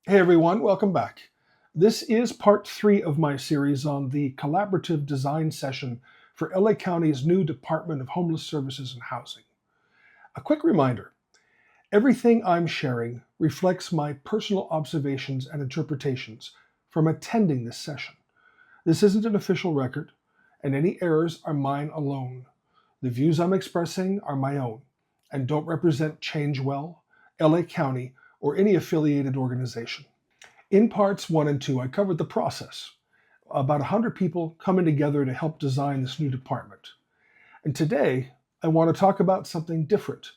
Hey everyone, welcome back. This is part three of my series on the collaborative design session for LA County's new Department of Homeless Services and Housing. A quick reminder, everything I'm sharing reflects my personal observations and interpretations from attending this session. This isn't an official record, and any errors are mine alone. The views I'm expressing are my own and don't represent Changewell, LA County, or any affiliated organization. In parts one and two, I covered the process, about 100 people coming together to help design this new department. And today, I want to talk about something different,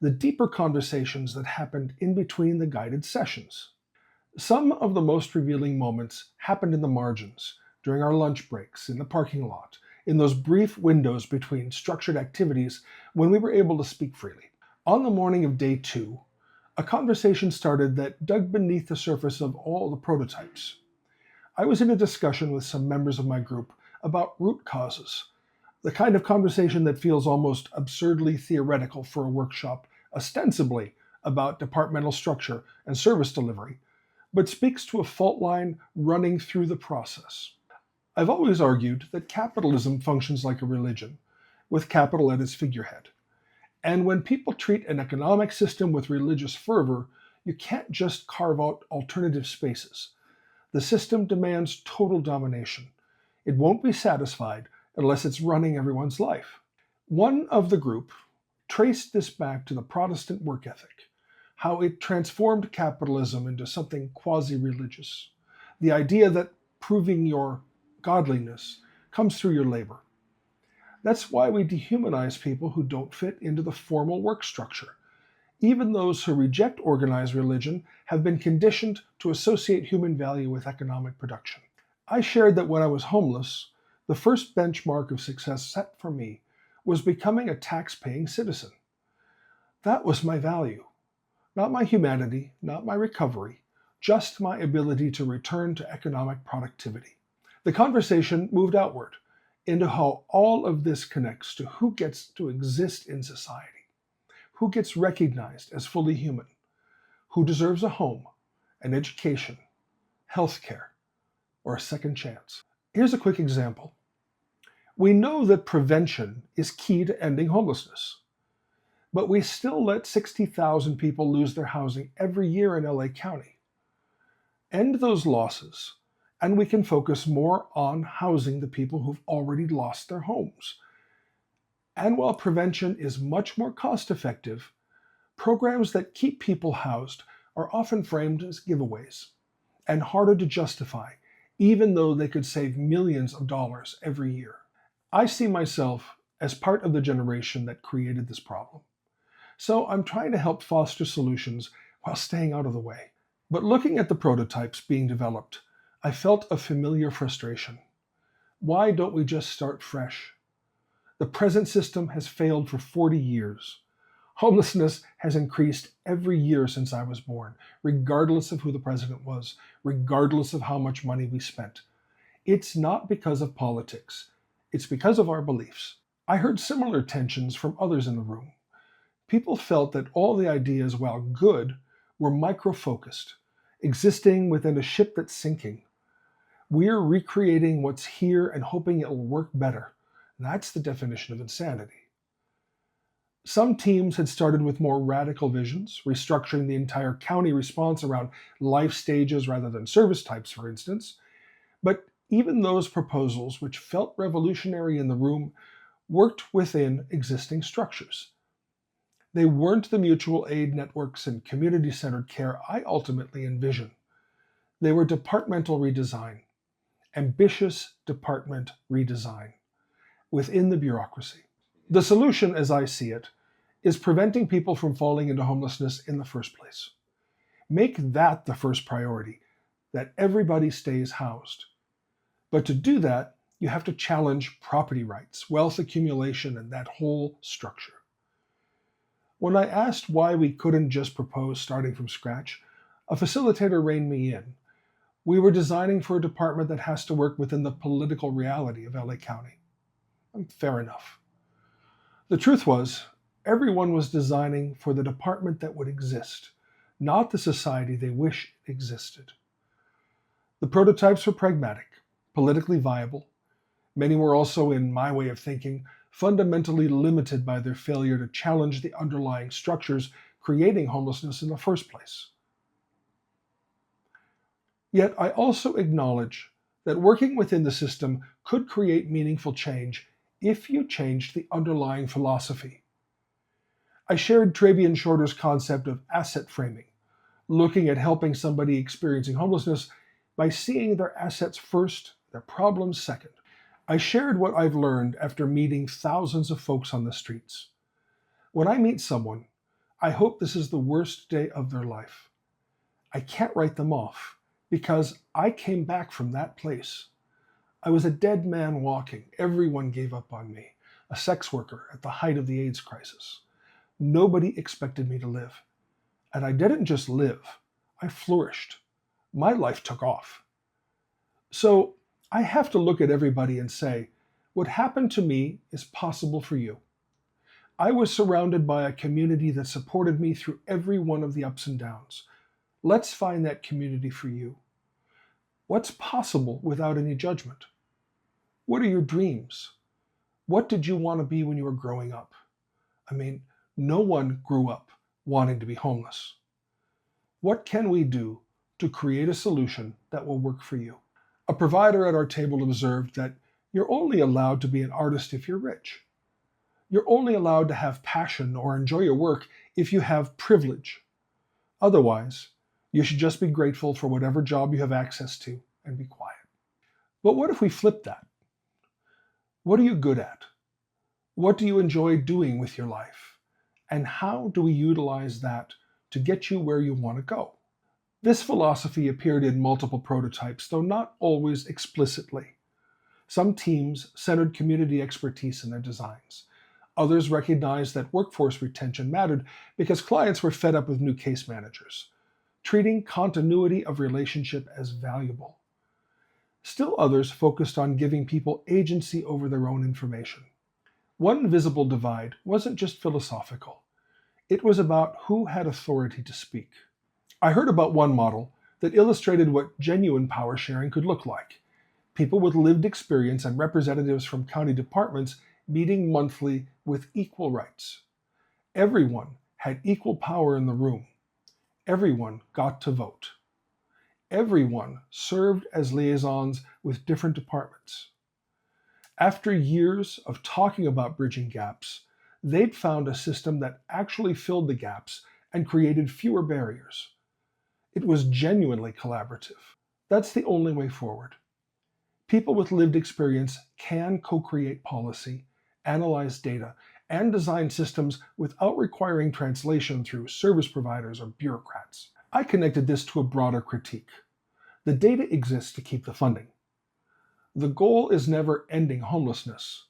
the deeper conversations that happened in between the guided sessions. Some of the most revealing moments happened in the margins, during our lunch breaks, in the parking lot, in those brief windows between structured activities when we were able to speak freely. On the morning of day two, a conversation started that dug beneath the surface of all the prototypes. I was in a discussion with some members of my group about root causes, the kind of conversation that feels almost absurdly theoretical for a workshop ostensibly about departmental structure and service delivery, but speaks to a fault line running through the process. I've always argued that capitalism functions like a religion, with capital at its figurehead. And when people treat an economic system with religious fervor, you can't just carve out alternative spaces. The system demands total domination. It won't be satisfied unless it's running everyone's life. One of the group traced this back to the Protestant work ethic, how it transformed capitalism into something quasi-religious. The idea that proving your godliness comes through your labor. That's why we dehumanize people who don't fit into the formal work structure. Even those who reject organized religion have been conditioned to associate human value with economic production. I shared that when I was homeless, the first benchmark of success set for me was becoming a tax-paying citizen. That was my value, not my humanity, not my recovery, just my ability to return to economic productivity. The conversation moved outward into how all of this connects to who gets to exist in society, who gets recognized as fully human, who deserves a home, an education, healthcare, or a second chance. Here's a quick example. We know that prevention is key to ending homelessness, but we still let 60,000 people lose their housing every year in LA County. End those losses, and we can focus more on housing the people who've already lost their homes. And while prevention is much more cost effective, programs that keep people housed are often framed as giveaways and harder to justify, even though they could save millions of dollars every year. I see myself as part of the generation that created this problem. So I'm trying to help foster solutions while staying out of the way. But looking at the prototypes being developed, I felt a familiar frustration. Why don't we just start fresh? The present system has failed for 40 years. Homelessness has increased every year since I was born, regardless of who the president was, regardless of how much money we spent. It's not because of politics. It's because of our beliefs. I heard similar tensions from others in the room. People felt that all the ideas, while good, were micro-focused, existing within a ship that's sinking. We're recreating what's here and hoping it'll work better. That's the definition of insanity. Some teams had started with more radical visions, restructuring the entire county response around life stages rather than service types, for instance. But even those proposals, which felt revolutionary in the room, worked within existing structures. They weren't the mutual aid networks and community-centered care I ultimately envisioned. They were departmental redesign, ambitious department redesign within the bureaucracy. The solution, as I see it, is preventing people from falling into homelessness in the first place. Make that the first priority, that everybody stays housed. But to do that, you have to challenge property rights, wealth accumulation, and that whole structure. When I asked why we couldn't just propose starting from scratch, a facilitator reined me in. We were designing for a department that has to work within the political reality of LA County. Fair enough. The truth was, everyone was designing for the department that would exist, not the society they wish existed. The prototypes were pragmatic, politically viable. Many were also, in my way of thinking, fundamentally limited by their failure to challenge the underlying structures creating homelessness in the first place. Yet I also acknowledge that working within the system could create meaningful change if you changed the underlying philosophy. I shared Trabian Shorter's concept of asset framing, looking at helping somebody experiencing homelessness by seeing their assets first, their problems second. I shared what I've learned after meeting thousands of folks on the streets. When I meet someone, I hope this is the worst day of their life. I can't write them off because I came back from that place. I was a dead man walking. Everyone gave up on me, a sex worker at the height of the AIDS crisis. Nobody expected me to live. And I didn't just live, I flourished. My life took off. So I have to look at everybody and say, what happened to me is possible for you. I was surrounded by a community that supported me through every one of the ups and downs. Let's find that community for you. What's possible without any judgment? What are your dreams? What did you want to be when you were growing up? I mean, no one grew up wanting to be homeless. What can we do to create a solution that will work for you? A provider at our table observed that you're only allowed to be an artist if you're rich. You're only allowed to have passion or enjoy your work if you have privilege. Otherwise, you should just be grateful for whatever job you have access to and be quiet. But what if we flip that? What are you good at? What do you enjoy doing with your life? And how do we utilize that to get you where you want to go? This philosophy appeared in multiple prototypes, though not always explicitly. Some teams centered community expertise in their designs. Others recognized that workforce retention mattered because clients were fed up with new case managers, treating continuity of relationship as valuable. Still others focused on giving people agency over their own information. One visible divide wasn't just philosophical. It was about who had authority to speak. I heard about one model that illustrated what genuine power sharing could look like. People with lived experience and representatives from county departments meeting monthly with equal rights. Everyone had equal power in the room. Everyone got to vote. Everyone served as liaisons with different departments. After years of talking about bridging gaps, they'd found a system that actually filled the gaps and created fewer barriers. It was genuinely collaborative. That's the only way forward. People with lived experience can co-create policy, analyze data, and design systems without requiring translation through service providers or bureaucrats. I connected this to a broader critique. The data exists to keep the funding. The goal is never ending homelessness,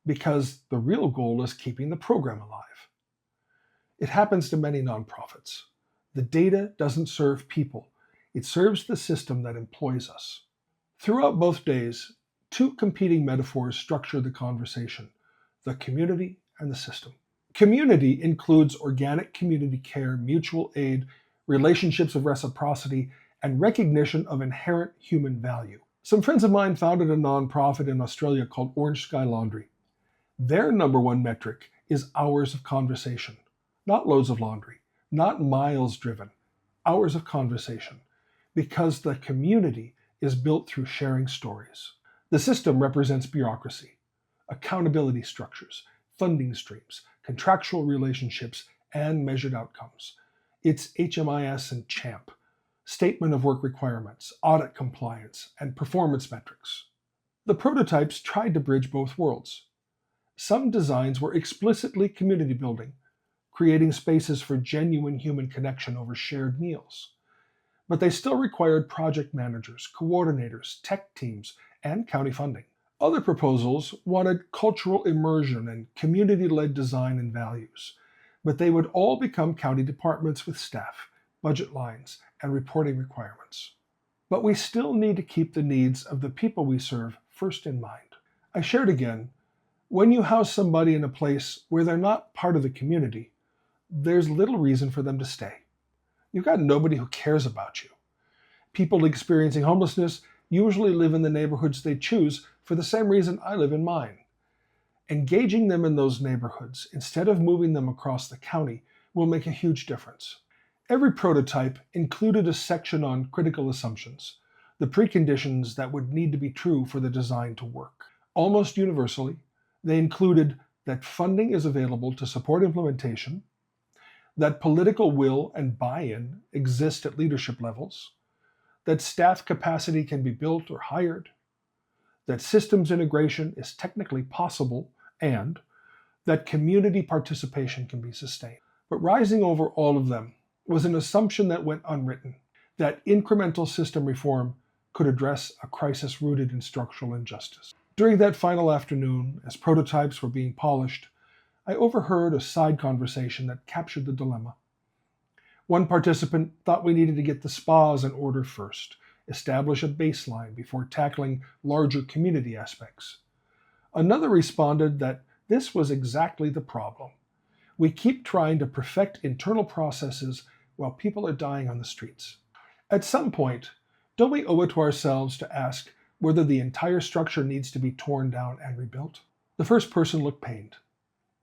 because the real goal is keeping the program alive. It happens to many nonprofits. The data doesn't serve people. It serves the system that employs us. Throughout both days, two competing metaphors structure the conversation: the community and the system. Community includes organic community care, mutual aid, relationships of reciprocity, and recognition of inherent human value. Some friends of mine founded a nonprofit in Australia called Orange Sky Laundry. Their number one metric is hours of conversation, not loads of laundry, not miles driven, hours of conversation, because the community is built through sharing stories. The system represents bureaucracy, accountability structures, funding streams, contractual relationships, and measured outcomes. It's HMIS and CHAMP, Statement of Work Requirements, audit compliance, and performance metrics. The prototypes tried to bridge both worlds. Some designs were explicitly community building, creating spaces for genuine human connection over shared meals. But they still required project managers, coordinators, tech teams, and county funding. Other proposals wanted cultural immersion and community-led design and values, but they would all become county departments with staff, budget lines, and reporting requirements. But we still need to keep the needs of the people we serve first in mind. I shared again, when you house somebody in a place where they're not part of the community, there's little reason for them to stay. you've got nobody who cares about you. People experiencing homelessness usually live in the neighborhoods they choose for the same reason I live in mine. Engaging them in those neighborhoods instead of moving them across the county will make a huge difference. Every prototype included a section on critical assumptions, the preconditions that would need to be true for the design to work. Almost universally, they included that funding is available to support implementation, that political will and buy-in exist at leadership levels, that staff capacity can be built or hired, that systems integration is technically possible, and that community participation can be sustained. But rising over all of them was an assumption that went unwritten, that incremental system reform could address a crisis rooted in structural injustice. During that final afternoon, as prototypes were being polished, I overheard a side conversation that captured the dilemma. One participant thought we needed to get the spas in order first, establish a baseline before tackling larger community aspects. Another responded that this was exactly the problem. We keep trying to perfect internal processes while people are dying on the streets. At some point, don't we owe it to ourselves to ask whether the entire structure needs to be torn down and rebuilt? The first person looked pained.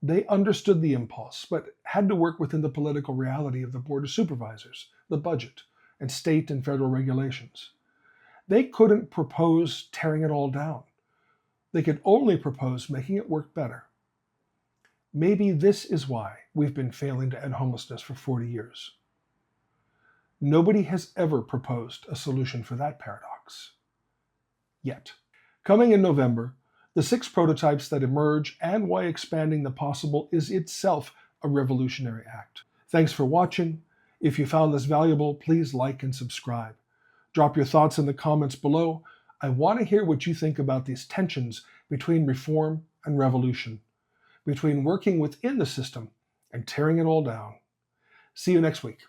They understood the impulse, but had to work within the political reality of the Board of Supervisors, the budget, and state and federal regulations. They couldn't propose tearing it all down. They could only propose making it work better. Maybe this is why we've been failing to end homelessness for 40 years. Nobody has ever proposed a solution for that paradox. Yet. Coming in November, the 6 prototypes that emerge and why expanding the possible is itself a revolutionary act. Thanks for watching. If you found this valuable, please like and subscribe. Drop your thoughts in the comments below. I want to hear what you think about these tensions between reform and revolution, between working within the system and tearing it all down. See you next week.